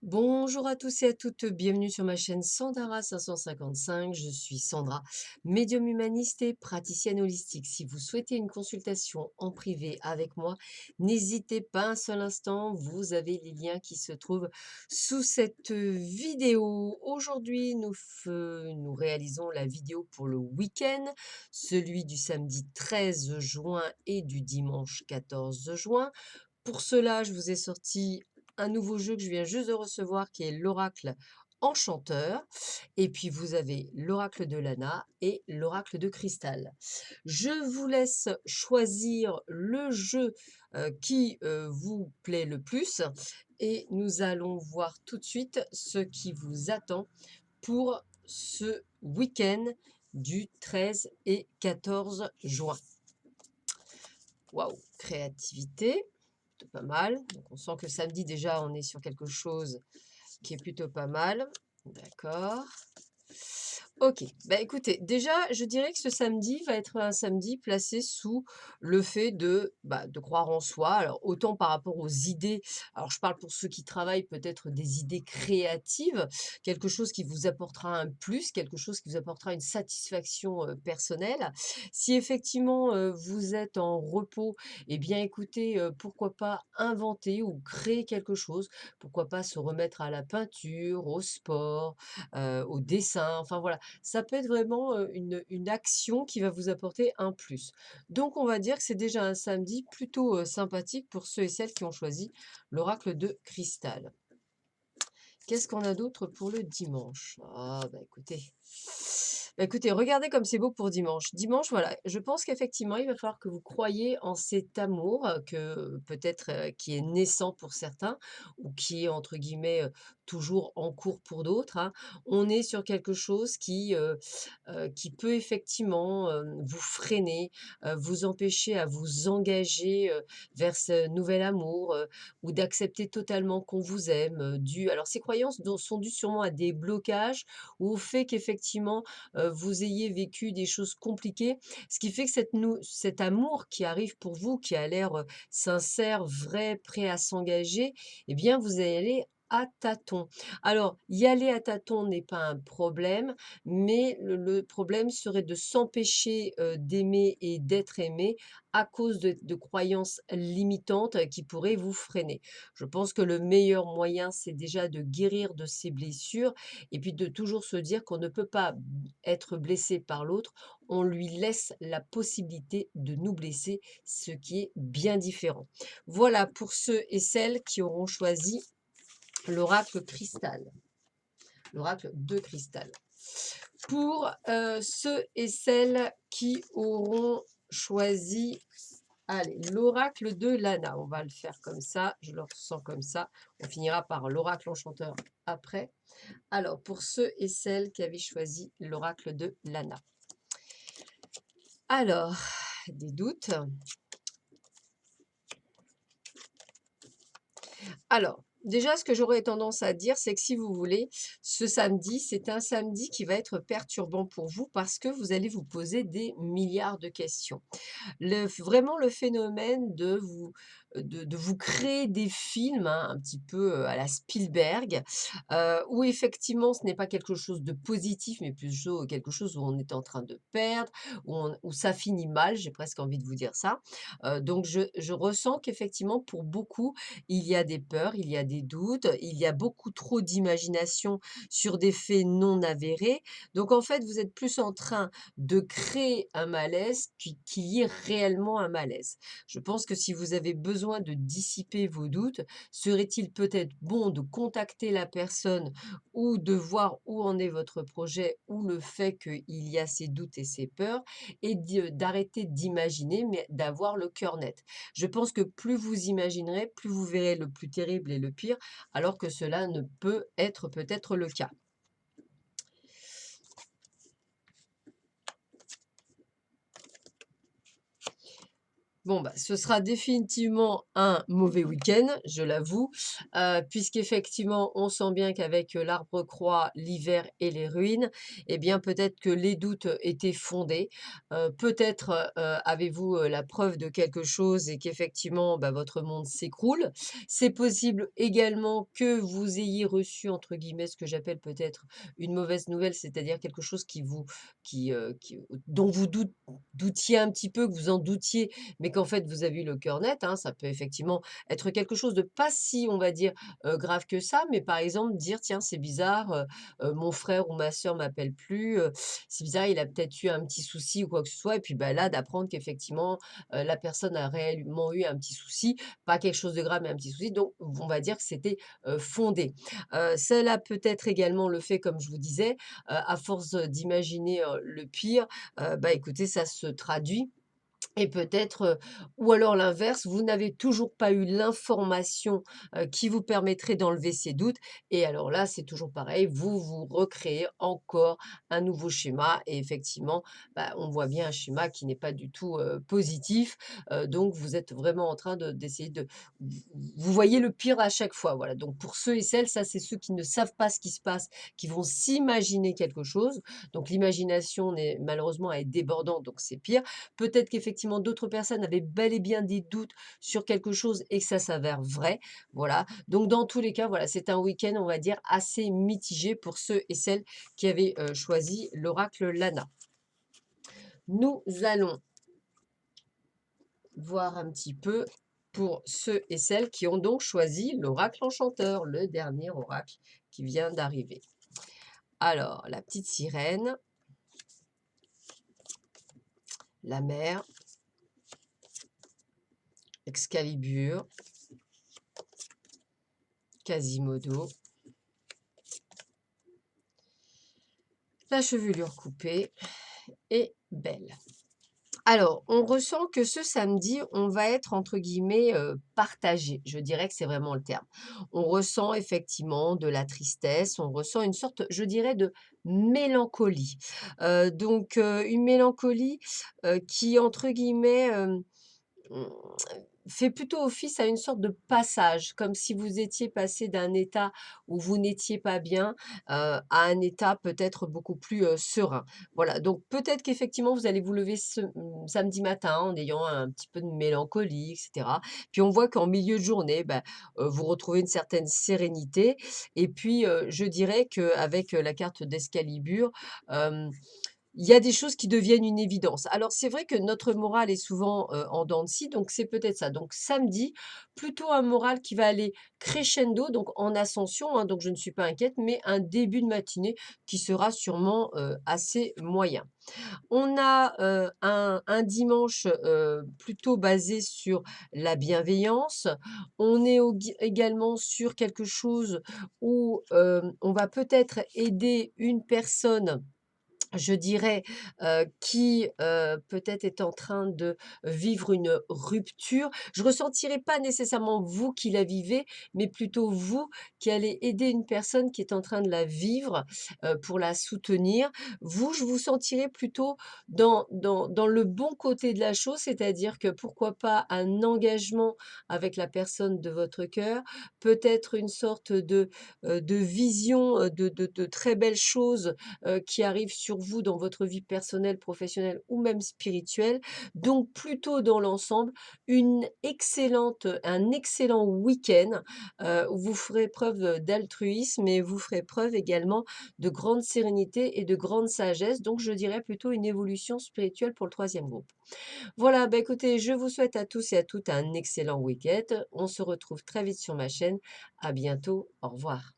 Bonjour à tous et à toutes, bienvenue sur ma chaîne Sandara 555. Je suis Sandra, médium humaniste et praticienne holistique. Si vous souhaitez une consultation en privé avec moi, n'hésitez pas un seul instant, vous avez les liens qui se trouvent sous cette vidéo. Aujourd'hui, nous réalisons la vidéo pour le week-end, celui du samedi 13 juin et du dimanche 14 juin. Pour cela, je vous ai sorti un nouveau jeu que je viens juste de recevoir qui est l'oracle enchanteur. Et puis vous avez l'oracle de Lana et l'oracle de cristal. Je vous laisse choisir le jeu qui vous plaît le plus et nous allons voir tout de suite ce qui vous attend pour ce week-end du 13 et 14 juin. Waouh, créativité, plutôt pas mal. Donc on sent que samedi déjà on est sur quelque chose qui est plutôt pas mal. D'accord. Ok, bah écoutez, déjà je dirais que ce samedi va être un samedi placé sous le fait de croire en soi. Alors autant par rapport aux idées, alors je parle pour ceux qui travaillent peut-être des idées créatives, quelque chose qui vous apportera un plus, quelque chose qui vous apportera une satisfaction personnelle. Si effectivement vous êtes en repos, eh bien écoutez, pourquoi pas inventer ou créer quelque chose, pourquoi pas se remettre à la peinture, au sport, au dessin, enfin voilà. Ça peut être vraiment, une action qui va vous apporter un plus. Donc on va dire que c'est déjà un samedi plutôt, sympathique pour ceux et celles qui ont choisi l'oracle de cristal. Qu'est-ce qu'on a d'autre pour le dimanche? Ah bah écoutez, regardez comme c'est beau pour dimanche. Dimanche, voilà, je pense qu'effectivement, il va falloir que vous croyiez en cet amour que peut-être qui est naissant pour certains ou qui est entre guillemets toujours en cours pour d'autres, hein. On est sur quelque chose qui peut effectivement vous freiner, vous empêcher à vous engager vers ce nouvel amour ou d'accepter totalement qu'on vous aime. Alors ces croyances sont dues sûrement à des blocages ou au fait qu'effectivement vous ayez vécu des choses compliquées. Ce qui fait que cet amour qui arrive pour vous, qui a l'air sincère, vrai, prêt à s'engager, eh bien, vous allez aller à tâtons. Alors, y aller à tâtons n'est pas un problème, mais le problème serait de s'empêcher d'aimer et d'être aimé à cause de croyances limitantes qui pourraient vous freiner. Je pense que le meilleur moyen, c'est déjà de guérir de ces blessures et puis de toujours se dire qu'on ne peut pas être blessé par l'autre, on lui laisse la possibilité de nous blesser, ce qui est bien différent. Voilà pour ceux et celles qui auront choisi l'oracle cristal, l'oracle de cristal. Pour ceux et celles qui auront choisi, allez, l'oracle de Lana, on va le faire comme ça, je le ressens comme ça, on finira par l'oracle enchanteur après. Alors, pour ceux et celles qui avaient choisi l'oracle de Lana. Alors, des doutes. Alors, déjà, ce que j'aurais tendance à dire, c'est que si vous voulez, ce samedi, c'est un samedi qui va être perturbant pour vous parce que vous allez vous poser des milliards de questions. Vraiment le phénomène de vous créer des films, hein, un petit peu, à la Spielberg, où effectivement ce n'est pas quelque chose de positif, mais plutôt quelque chose où on est en train de perdre, où ça finit mal, j'ai presque envie de vous dire ça. Donc je ressens qu'effectivement pour beaucoup, il y a des peurs, il y a des doutes, il y a beaucoup trop d'imagination sur des faits non avérés. Donc en fait, vous êtes plus en train de créer un malaise qu'il y ait réellement un malaise. Je pense que si vous avez besoin de dissiper vos doutes, serait-il peut-être bon de contacter la personne ou de voir où en est votre projet ou le fait qu'il y a ces doutes et ces peurs et d'arrêter d'imaginer, mais d'avoir le cœur net. Je pense que plus vous imaginerez, plus vous verrez le plus terrible et le pire, alors que cela ne peut être peut-être le cas. Bon, bah, ce sera définitivement un mauvais week-end, je l'avoue, puisqu'effectivement, on sent bien qu'avec, l'arbre croît, l'hiver et les ruines, eh bien, peut-être que les doutes étaient fondés. Peut-être, avez-vous, la preuve de quelque chose et qu'effectivement, bah, votre monde s'écroule. C'est possible également que vous ayez reçu, entre guillemets, ce que j'appelle peut-être une mauvaise nouvelle, c'est-à-dire quelque chose qui dont vous doutiez un petit peu, que vous en doutiez mais qu'en fait vous avez eu le cœur net, hein. Ça peut effectivement être quelque chose de pas si, on va dire, grave que ça, mais par exemple dire: «Tiens, c'est bizarre, mon frère ou ma sœur m'appelle plus, c'est bizarre, il a peut-être eu un petit souci ou quoi que ce soit» et puis, bah, là d'apprendre qu'effectivement, la personne a réellement eu un petit souci, pas quelque chose de grave, mais un petit souci, donc on va dire que c'était, fondé. Cela peut être également le fait, comme je vous disais, à force, d'imaginer, le pire, bah, écoutez, ça se traduit et peut-être, ou alors l'inverse, vous n'avez toujours pas eu l'information, qui vous permettrait d'enlever ces doutes et alors là, c'est toujours pareil, vous vous recréez encore un nouveau schéma et effectivement, bah, on voit bien un schéma qui n'est pas du tout, positif, donc vous êtes vraiment en train d'essayer de vous voyez le pire à chaque fois, voilà. Donc pour ceux et celles, ça c'est ceux qui ne savent pas ce qui se passe, qui vont s'imaginer quelque chose, donc l'imagination n'est malheureusement elle est débordante, donc c'est pire. Peut-être qu'effectivement d'autres personnes avaient bel et bien des doutes sur quelque chose et que ça s'avère vrai, voilà. Donc dans tous les cas, voilà, c'est un week-end, on va dire, assez mitigé pour ceux et celles qui avaient, choisi l'oracle Lana. Nous allons voir un petit peu pour ceux et celles qui ont donc choisi l'oracle enchanteur, le dernier oracle qui vient d'arriver. Alors, la petite sirène, la mer, Excalibur, Quasimodo, la chevelure coupée et Belle. Alors, on ressent que ce samedi, on va être entre guillemets, «partagé». Je dirais que c'est vraiment le terme. On ressent effectivement de la tristesse, on ressent une sorte, je dirais, de mélancolie. Donc, une mélancolie, qui entre guillemets, Mmh, fait plutôt office à une sorte de passage, comme si vous étiez passé d'un état où vous n'étiez pas bien, à un état peut-être beaucoup plus, serein. Voilà, donc peut-être qu'effectivement vous allez vous lever samedi matin en ayant un petit peu de mélancolie et cetera. Puis on voit qu'en milieu de journée, bah, vous retrouvez une certaine sérénité et puis, je dirais qu'avec, la carte d'Excalibur, hem il y a des choses qui deviennent une évidence. Alors c'est vrai que notre morale est souvent, en dents de scie, donc c'est peut-être ça. Donc samedi, plutôt un moral qui va aller crescendo, donc en ascension, hein, donc je ne suis pas inquiète, mais un début de matinée qui sera sûrement, assez moyen. On a, un dimanche, plutôt basé sur la bienveillance. On est également sur quelque chose où, on va peut-être aider une personne je dirais, qui, peut-être est en train de vivre une rupture. Je ressentirai pas nécessairement vous qui la vivez, mais plutôt vous qui allez aider une personne qui est en train de la vivre, pour la soutenir. Vous, je vous sentirai plutôt dans le bon côté de la chose, c'est-à-dire que pourquoi pas un engagement avec la personne de votre cœur, peut-être une sorte de vision, de très belles choses qui arrivent sur vous dans votre vie personnelle, professionnelle ou même spirituelle. Donc plutôt dans l'ensemble, un excellent week-end où vous ferez preuve d'altruisme et vous ferez preuve également de grande sérénité et de grande sagesse. Donc je dirais plutôt une évolution spirituelle pour le troisième groupe. Voilà, bah écoutez, je vous souhaite à tous et à toutes un excellent week-end. On se retrouve très vite sur ma chaîne. À bientôt. Au revoir.